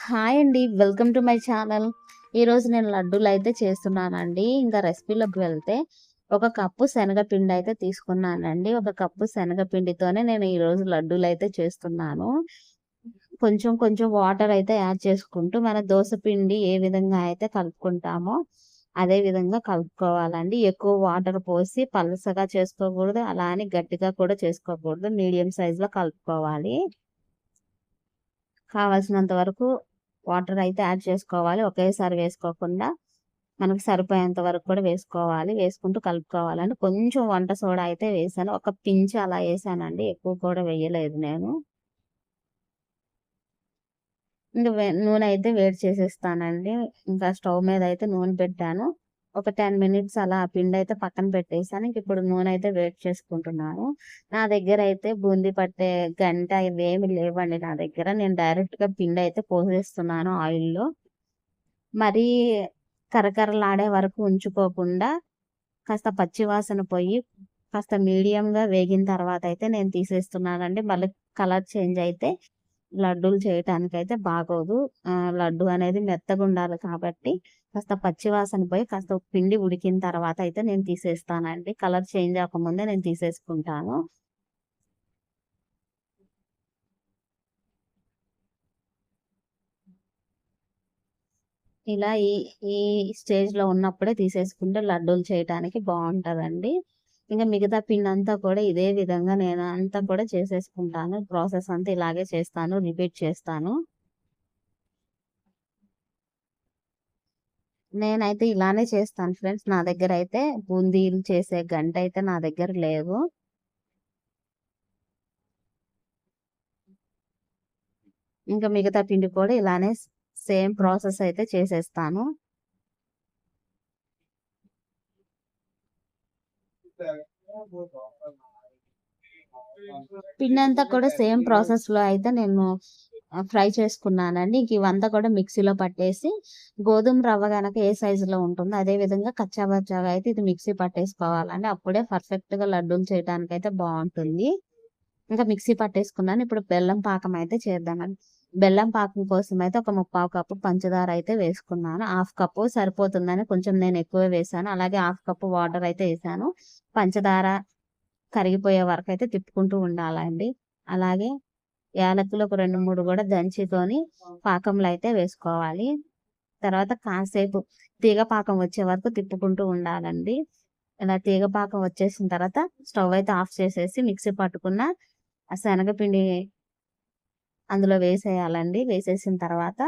Hi అండి. Welcome to my channel. ఈరోజు నేను లడ్డూలైతే చేస్తున్నానండి. ఇంకా రెసిపీలోకి వెళ్తే, ఒక కప్పు శనగపిండయితే తీసుకున్నానండి. ఒక కప్పు శనగపిండితోనే నేను ఈరోజు లడ్డూలైతే చేస్తున్నాను. కొంచెం కొంచెం వాటరయితే యాడ్ చేసుకుంటూ, మన దోస పిండి ఏ విధంగా అయితే కలుపుకుంటామో, అదే విధంగా కలుపుకోవాలండి. ఎక్కువ వాటర్ పోసి పలచగా చేసుకోకూడదు. అలా అని గట్టిగా కూడా చేసుకోకూడదు. మీడియం సైజులో కలుపుకోవాలి. కావాల్సినంత వరకు వాటర్ అయితే యాడ్ చేసుకోవాలి. ఒకేసారి వేసుకోకుండా మనకు సరిపోయేంత వరకు కూడా వేసుకోవాలి. వేసుకుంటూ కలుపుకోవాలండి. కొంచెం వంట సోడా అయితే వేసాను. ఒక పించ్ అలా వేసానండి. ఎక్కువ కూడా వేయలేదు నేను. ఇంక నూనె అయితే వేడి చేసేస్తానండి. ఇంకా స్టవ్ మీద అయితే నూనె పెట్టాను. ఒక 10 మినిట్స్ అలా ఆ పిండయితే పక్కన పెట్టేసాను. ఇంకిప్పుడు నూనె అయితే వేడి చేసుకుంటున్నాను. నా దగ్గరైతే బూందీ పట్టే గంట ఇవేమి లేవండి నా దగ్గర. నేను డైరెక్ట్‌గా పిండయితే పోసేస్తున్నాను ఆయిల్‌లో. మరీ కరకరలాడే వరకు ఉంచుకోకుండా కాస్త పచ్చి వాసన పోయి, కాస్త మీడియంగా వేగిన తర్వాతయితే నేను తీసేస్తున్నానండి. మళ్ళీ కలర్ చేంజ్ అయితే లడ్డూలు చేయటానికైతే బాగోదు. లడ్డు అనేది మెత్తగుండాలి కాబట్టి, కాస్త పచ్చి వాసన పోయి, కాస్త పిండి ఉడికిన తర్వాత అయితే నేను తీసేస్తానండి. కలర్ చేంజ్ అవ్వకముందే నేను తీసేసుకుంటాను. ఇలా ఈ ఈ స్టేజ్‌లో ఉన్నప్పుడే తీసేసుకుంటే లడ్డూలు చేయటానికి బావుంటదండి. ఇంక మిగతా పిండంతా కూడా ఇదే విధంగా నేను అంతా కూడా చేసేసుకుంటాను. ప్రాసెస్ అంతా ఇలాగే చేస్తాను. రిపీట్ చేస్తాను. నేనైతే ఇలానే చేస్తాను ఫ్రెండ్స్. నా దగ్గరైతే బూందీలు చేసే గంటయితే నా దగ్గర లేవు. ఇంకా మిగతా పిండి కూడా ఇలానే సేమ్ ప్రాసెస్ అయితే చేసేస్తాను. పిండంతా కూడా సేమ్ ప్రాసెస్‌లో అయితే నేను ఫ్రై చేసుకున్నానండి. ఇంక ఇవంతా కూడా మిక్సీలో పట్టేసి, గోధుమ రవ్వ గనక ఏ సైజులో ఉంటుందో అదే విధంగా కచ్చా బచ్చాగా అయితే ఇది మిక్సీ పట్టేసుకోవాలండి. అప్పుడే పర్ఫెక్ట్‌గా లడ్డూలు చేయడానికైతే బావుంటుంది. ఇంకా మిక్సీ పట్టేసుకున్నాను. ఇప్పుడు బెల్లం పాకం అయితే చేద్దామండి. బెల్లం పాకం కోసం అయితే ఒక ముప్పావు కప్పు పంచదార అయితే వేసుకున్నాను. హాఫ్ కప్పు సరిపోతుందని కొంచెం నేను ఎక్కువే వేశాను. అలాగే హాఫ్ కప్పు వాటర్ అయితే ఏసాను. పంచదార కరిగిపోయే వరకైతే తిప్పుకుంటూ ఉండాలండి. అలాగే యాలకులు ఒక 2, 3 కూడా దంచితోని పాకంలో అయితే వేసుకోవాలి. తర్వాత కాసేపు తీగ పాకం వచ్చే వరకు తిప్పుకుంటూ ఉండాలండి. ఇలా తీగ పాకం వచ్చేసిన తర్వాత స్టవ్ అయితే ఆఫ్ చేసేసి మిక్సీ పట్టుకున్న ఆ శనగపిండి అందులో వేసేయాలండి. వేసేసిన తర్వాత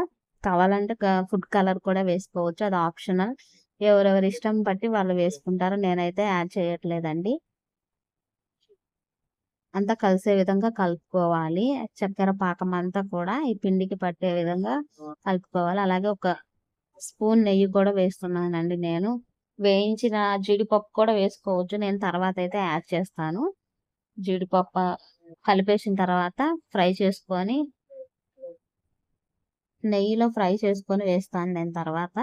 కావాలంటే ఫుడ్ కలర్ కూడా వేసుకోవచ్చు. అది ఆప్షనల్. ఎవరెవరి ఇష్టం బట్టి వాళ్ళు వేసుకుంటారు. నేనైతే యాడ్ చేయట్లేదండి. అంతా కలిసే విధంగా కలుపుకోవాలి. చక్కెర పాకం అంతా కూడా ఈ పిండికి పట్టే విధంగా కలుపుకోవాలి. అలాగే ఒక స్పూన్ నెయ్యి కూడా వేస్తున్నానండి నేను. వేయించిన జీడిపప్పు కూడా వేసుకోవచ్చు. నేను తర్వాతైతే యాడ్ చేస్తాను. జీడిపప్పు కలిపేసిన తర్వాత ఫ్రై చేసుకొని నెయ్యిలో ఫ్రై చేసుకొని వేస్తాను నేను తర్వాత.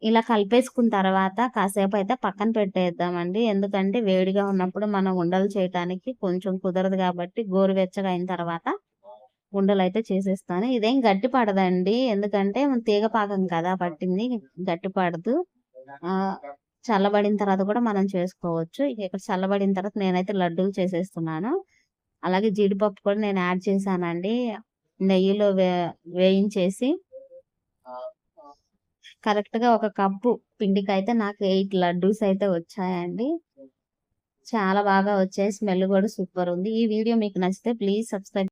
ఇలా కలిపేసుకున్న తర్వాత కాసేపయితే పక్కన పెట్టేద్దామండి. ఎందుకంటే వేడిగా ఉన్నప్పుడు మనం ఉండలు చేయటానికి కొంచెం కుదరదు గాబట్టి గోరువెచ్చగా అయిన తర్వాత ఉండలైతే చేసేస్తాను. ఇదేం గట్టి పడదండి. ఎందుకంటే తీగ పాకం కదా పట్టింది. గట్టి పడదు. ఆహ్, చల్లబడిన తర్వాత కూడా మనం చేసుకోవచ్చు. ఇక ఇక్కడ చల్లబడిన తర్వాత నేనైతే లడ్డూలు చేసేస్తున్నాను. అలాగే జీడిపప్పు కూడా నేను యాడ్ చేశానండి. నెయ్యిలో వేయించేసి కరెక్ట్‌గా ఒక కప్పు పిండికైతే నాకు 8 లడ్డూస్ అయితే వచ్చాయండి. చాలా బాగా వచ్చాయి. స్మెల్ గూడా సూపరుంది. ఈ వీడియో మీకు నచ్చితే ప్లీజ్ సబ్స్క్రైబ్